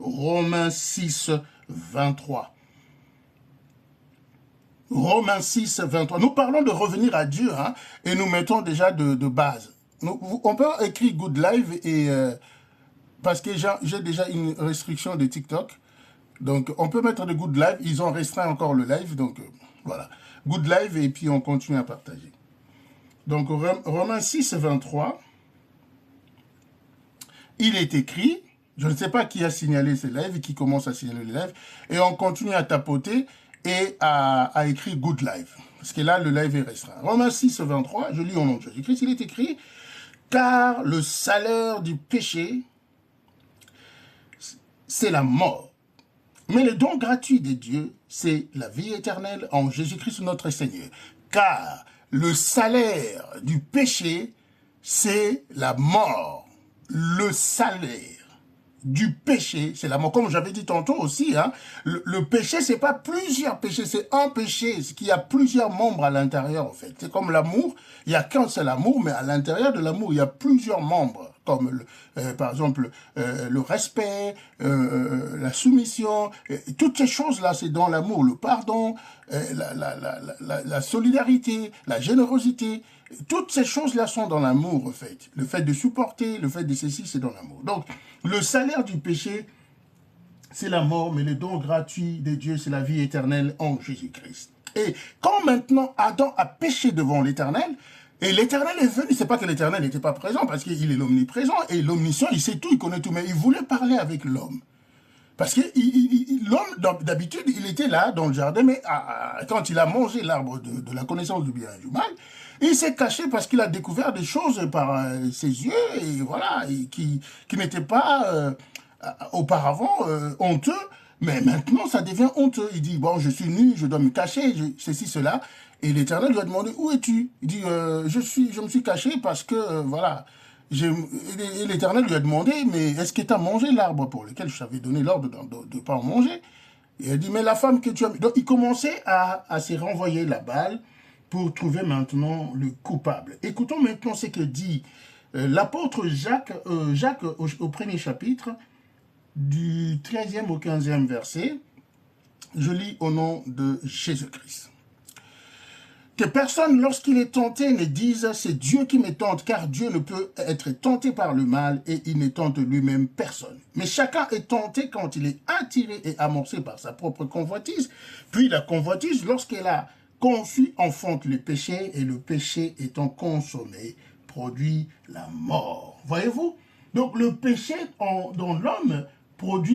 Romains 6, 23. Romains 6, 23. Nous parlons de revenir à Dieu, hein, et nous mettons déjà de base. On peut écrire Good Live, et, parce que j'ai déjà une restriction de TikTok. Donc, on peut mettre de Good Live. Ils ont restreint encore le live. Donc, voilà. Good Live, et puis on continue à partager. Donc, Romains 6, 23. Il est écrit, je ne sais pas qui a signalé ces lives, qui commence à signaler les lives, et on continue à tapoter et à écrire Good Live. Parce que là, le live est restreint. Romains 6, 23, je lis au nom de Jésus-Christ, il est écrit, car le salaire du péché, c'est la mort. Mais le don gratuit de Dieu, c'est la vie éternelle en Jésus-Christ notre Seigneur. Car le salaire du péché, c'est la mort. Le salaire du péché, c'est la mort. Comme j'avais dit tantôt aussi, hein, le péché, c'est pas plusieurs péchés, c'est un péché, ce qui a plusieurs membres à l'intérieur, en fait. C'est comme l'amour, il n'y a qu'un seul amour, mais à l'intérieur de l'amour, il y a plusieurs membres, comme, par exemple, le respect, la soumission, toutes ces choses-là, c'est dans l'amour, le pardon, la solidarité, la générosité, toutes ces choses-là sont dans l'amour, en fait. Le fait de supporter, le fait de ceci, c'est dans l'amour. Donc, le salaire du péché, c'est la mort, mais le don gratuit de Dieu, c'est la vie éternelle en Jésus-Christ. Et quand maintenant Adam a péché devant l'Éternel, et l'Éternel est venu, c'est pas que l'Éternel n'était pas présent, parce qu'il est l'omniprésent, et l'omniscient, il sait tout, il connaît tout, mais il voulait parler avec l'homme. Parce que l'homme, d'habitude, il était là, dans le jardin, mais quand il a mangé l'arbre de la connaissance du bien et du mal, il s'est caché parce qu'il a découvert des choses par ses yeux, et voilà, et qui n'étaient pas auparavant honteux, mais maintenant ça devient honteux. Il dit, bon, je suis nu, je dois me cacher, ceci, cela. Et l'Éternel lui a demandé, où es-tu? Il dit, je me suis caché parce que, voilà. Et l'Éternel lui a demandé, mais est-ce que tu as mangé l'arbre pour lequel je t'avais donné l'ordre de ne pas en manger? Et il a dit, mais la femme que tu as... Donc il commençait à se renvoyer la balle pour trouver maintenant le coupable. Écoutons maintenant ce que dit l'apôtre Jacques, au premier chapitre, du 13e au 15e verset. Je lis au nom de Jésus-Christ. Que personne, lorsqu'il est tenté, ne dise « c'est Dieu qui me tente », car Dieu ne peut être tenté par le mal et il ne tente lui-même personne. Mais chacun est tenté quand il est attiré et amorcé par sa propre convoitise. Puis la convoitise, lorsqu'elle a conçu, enfante le péché, et le péché étant consommé, produit la mort. Voyez-vous? Donc le péché dans l'homme produit